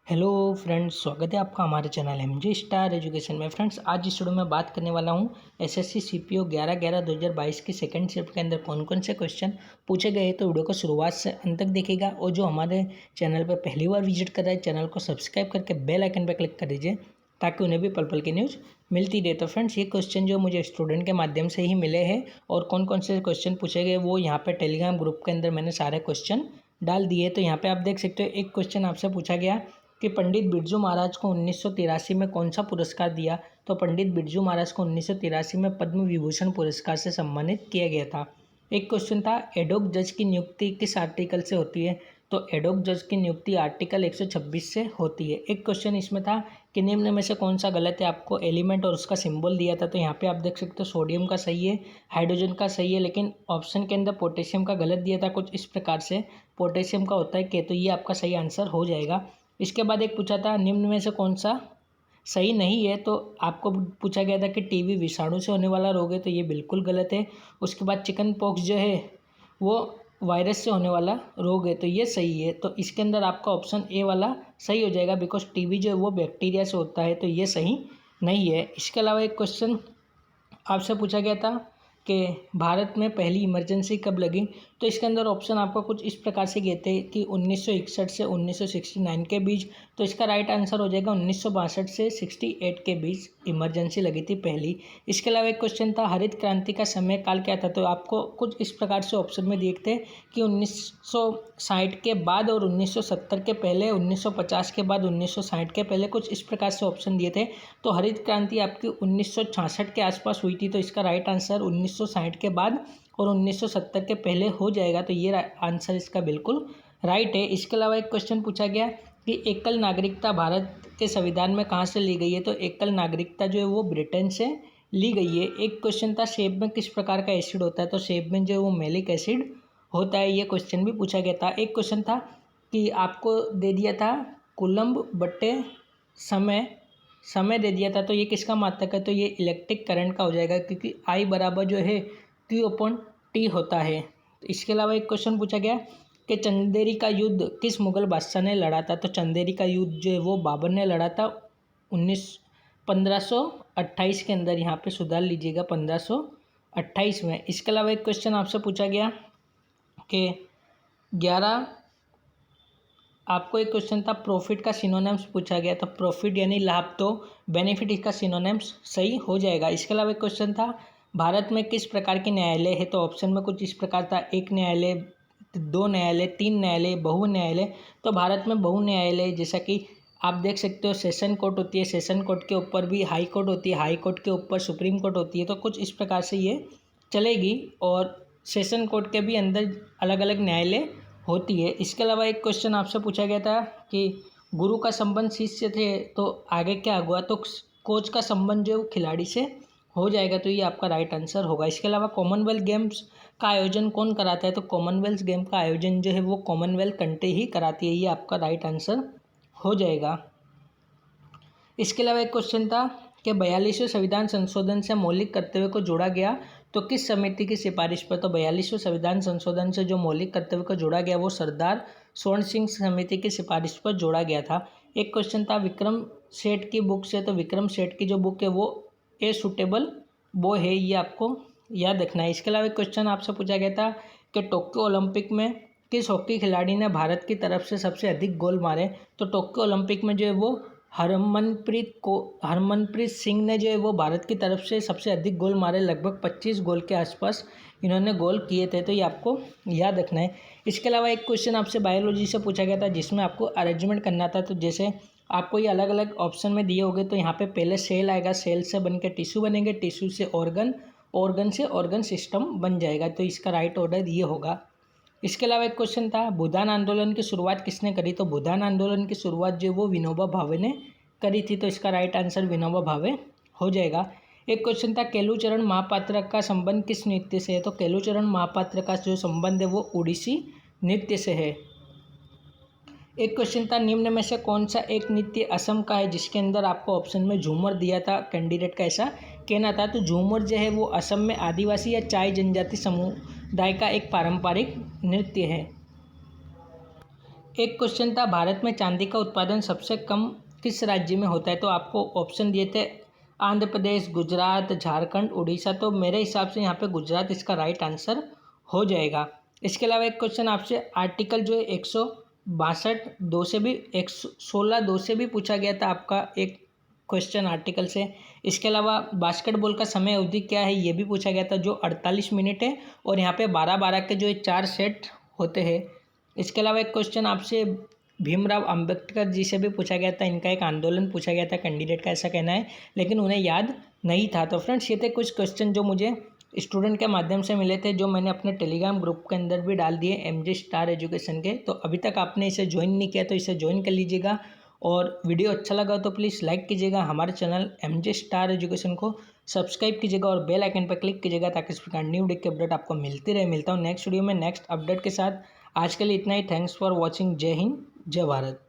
Hello friends, स्वागत है आपका हमारे चैनल एमजे स्टार एजुकेशन में। फ्रेंड्स, आज इस वीडियो में बात करने वाला हूँ एसएससी सीपीओ 11/11/2022 की सेकंड शिफ्ट के अंदर कौन कौन से क्वेश्चन पूछे गए। तो वीडियो को शुरुआत से अंत तक देखिएगा और जो हमारे चैनल पर पहली बार विजिट कर रहे हैं चैनल को सब्सक्राइब करके बेल आइकन पर क्लिक कर दीजिए ताकि उन्हें भी पल पल की न्यूज़ मिलती रहे। तो फ्रेंड्स, ये क्वेश्चन जो मुझे स्टूडेंट के माध्यम से ही मिले हैं और कौन कौन से क्वेश्चन पूछे गए वो यहाँ पे टेलीग्राम ग्रुप के अंदर मैंने सारे क्वेश्चन डाल दिए। तो यहाँ पे आप देख सकते हो एक क्वेश्चन आपसे पूछा गया कि पंडित बिरजू महाराज को 1983 में कौन सा पुरस्कार दिया। तो पंडित बिरजू महाराज को 1983 में पद्म विभूषण पुरस्कार से सम्मानित किया गया था। एक क्वेश्चन था एडोक जज की नियुक्ति किस आर्टिकल से होती है। तो एडोक जज की नियुक्ति आर्टिकल 126 से होती है। एक क्वेश्चन इसमें था कि निम्न में से कौन सा गलत है। आपको एलिमेंट और उसका सिंबल दिया था। तो यहाँ पे आप देख सकते हो सोडियम का सही है, हाइड्रोजन का सही है, लेकिन ऑप्शन के अंदर पोटेशियम का गलत दिया था कुछ इस प्रकार से। पोटेशियम का होता है के, तो ये आपका सही आंसर हो जाएगा। इसके बाद एक पूछा था निम्न में से कौन सा सही नहीं है। तो आपको पूछा गया था कि टीबी विषाणु से होने वाला रोग है, तो ये बिल्कुल गलत है। उसके बाद चिकन पॉक्स जो है वो वायरस से होने वाला रोग है, तो ये सही है। तो इसके अंदर आपका ऑप्शन ए वाला सही हो जाएगा, बिकॉज टीबी जो है वो बैक्टीरिया से होता है, तो ये सही नहीं है। इसके अलावा एक क्वेश्चन आपसे पूछा गया था कि भारत में पहली इमरजेंसी कब लगी। तो इसके अंदर ऑप्शन आपको कुछ इस प्रकार से गए थे कि 1961 से 1969 के बीच। तो इसका राइट आंसर हो जाएगा 1962 से 68 के बीच इमरजेंसी लगी थी पहली। इसके अलावा एक क्वेश्चन था हरित क्रांति का समय काल क्या था। तो आपको कुछ इस प्रकार से ऑप्शन में दिए थे कि 1960 के बाद और 1970 के पहले, 1950 के बाद, 1960 के पहले, कुछ इस प्रकार से ऑप्शन दिए थे। तो हरित क्रांति आपकी 1966 के आसपास हुई थी, तो इसका राइट आंसर 1960 के बाद और 1970 के पहले हो जाएगा। तो ये आंसर इसका बिल्कुल राइट है। इसके अलावा एक क्वेश्चन पूछा गया कि एकल नागरिकता भारत के संविधान में कहाँ से ली गई है। तो एकल नागरिकता जो है वो ब्रिटेन से ली गई है। एक क्वेश्चन था सेब में किस प्रकार का एसिड होता है। तो सेब में जो है वो मैलिक एसिड होता है, ये क्वेश्चन भी पूछा गया था। एक क्वेश्चन था कि आपको दे दिया था कूलम्ब बट्टे समय दे दिया था, तो ये किसका मात्रक है। तो ये इलेक्ट्रिक करंट का हो जाएगा, क्योंकि आई बराबर जो है Q/T होता है। तो इसके अलावा एक क्वेश्चन पूछा गया कि चंदेरी का युद्ध किस मुगल बादशाह ने लड़ा था। तो चंदेरी का युद्ध जो है वो बाबर ने लड़ा था 1528 के अंदर। यहाँ पे सुधार लीजिएगा 1528 में। इसके अलावा एक क्वेश्चन आपसे पूछा गया कि 11 आपको एक क्वेश्चन था प्रॉफिट का सिनोनिम्स पूछा गया। तो प्रॉफिट यानी लाभ, तो बेनिफिट इसका सिनोनिम्स सही हो जाएगा। इसके अलावा एक क्वेश्चन था भारत में किस प्रकार के न्यायालय है। तो ऑप्शन में कुछ इस प्रकार था एक न्यायालय, दो न्यायालय, तीन न्यायालय, बहु न्यायालय। तो भारत में बहु न्यायालय जैसा कि आप देख सकते हो सेशन कोर्ट होती है, सेशन कोर्ट के ऊपर भी हाई कोर्ट होती है, हाई कोर्ट के ऊपर सुप्रीम कोर्ट होती है। तो कुछ इस प्रकार से ये चलेगी और सेशन कोर्ट के भी अंदर अलग अलग न्यायालय होती है। इसके अलावा एक क्वेश्चन आपसे पूछा गया था कि गुरु का संबंध शिष्य थे, तो आगे क्या हुआ। तो कोच का संबंध जो खिलाड़ी से हो जाएगा, तो ये आपका राइट आंसर होगा। इसके अलावा कॉमनवेल्थ गेम्स का आयोजन कौन कराता है। तो कॉमनवेल्थ गेम का आयोजन जो है वो कॉमनवेल्थ कंट्री ही कराती है, ये आपका राइट आंसर हो जाएगा। इसके अलावा एक क्वेश्चन था कि 42वें संविधान संशोधन से मौलिक कर्तव्य को जोड़ा गया, तो किस समिति की सिफारिश पर। तो 42वें संविधान संशोधन से जो मौलिक कर्तव्य को जोड़ा गया वो सरदार स्वर्ण सिंह समिति की सिफारिश पर जोड़ा गया था। एक क्वेश्चन था विक्रम सेठ की बुक से। तो विक्रम सेठ की जो बुक है वो ए सुटेबल बॉय है, ये आपको याद रखना है। इसके अलावा एक क्वेश्चन आपसे पूछा गया था कि टोक्यो ओलंपिक में किस हॉकी खिलाड़ी ने भारत की तरफ से सबसे अधिक गोल मारे। तो टोक्यो ओलंपिक में जो है वो हरमनप्रीत सिंह ने जो है वो भारत की तरफ से सबसे अधिक गोल मारे, लगभग 25 गोल के आसपास इन्होंने गोल किए थे, तो ये आपको याद रखना है। इसके अलावा एक क्वेश्चन आपसे बायोलॉजी से पूछा गया था जिसमें आपको अरेंजमेंट करना था। तो जैसे आपको ये अलग अलग ऑप्शन में दिए होंगे, तो यहाँ पे पहले सेल आएगा, सेल से बन के टिश्यू बनेंगे, टिश्यू से ऑर्गन, ऑर्गन से ऑर्गन सिस्टम बन जाएगा। तो इसका राइट ऑर्डर ये होगा। इसके अलावा एक क्वेश्चन था भूदान आंदोलन की शुरुआत किसने करी। तो भूदान आंदोलन की शुरुआत जो वो विनोबा भावे ने करी थी, तो इसका राइट आंसर विनोबा भावे हो जाएगा। एक क्वेश्चन था केलुचरण महापात्र का संबंध किस नृत्य से है। तो केलुचरण महापात्र का जो संबंध है वो ओडिसी नृत्य से है। एक क्वेश्चन था निम्न में से कौन सा एक नृत्य असम का है, जिसके अंदर आपको ऑप्शन में झूमर दिया था, कैंडिडेट का ऐसा कहना था। तो झूमर जो है वो असम में आदिवासी या चाय जनजाति समुदाय का एक पारंपरिक नृत्य है। एक क्वेश्चन था, भारत में चांदी का उत्पादन सबसे कम किस राज्य में होता है? तो आपको ऑप्शन दिए थे आंध्र प्रदेश, गुजरात, झारखंड, उड़ीसा। तो मेरे हिसाब से यहाँ पे गुजरात इसका राइट आंसर हो जाएगा। इसके अलावा एक क्वेश्चन आपसे आर्टिकल जो है 162 से भी 116(2) से भी पूछा गया था आपका एक क्वेश्चन आर्टिकल से। इसके अलावा बास्केटबॉल का समय अवधि क्या है ये भी पूछा गया था, जो 48 मिनट है, और यहाँ पे 12-12 के जो 4 सेट होते हैं। इसके अलावा एक क्वेश्चन आपसे भीमराव अंबेडकर जी से भी पूछा गया था, इनका एक आंदोलन पूछा गया था कैंडिडेट का, ऐसा कहना है, लेकिन उन्हें याद नहीं था। तो फ्रेंड्स ये थे कुछ क्वेश्चन जो मुझे स्टूडेंट के माध्यम से मिले थे, जो मैंने अपने टेलीग्राम ग्रुप के अंदर भी डाल दिए MJ स्टार एजुकेशन के। तो अभी तक आपने इसे ज्वाइन नहीं किया तो इसे ज्वाइन कर लीजिएगा, और वीडियो अच्छा लगा तो प्लीज़ लाइक कीजिएगा, हमारे चैनल MJ स्टार एजुकेशन को सब्सक्राइब कीजिएगा और बेल आइकन पर क्लिक कीजिएगा, ताकि इस प्रकार न्यू वीडियो की अपडेट आपको मिलती रहे। मिलता हूँ नेक्स्ट वीडियो में नेक्स्ट अपडेट के साथ। आज के लिए इतना ही। Thanks for watching. जय हिंद, जय भारत।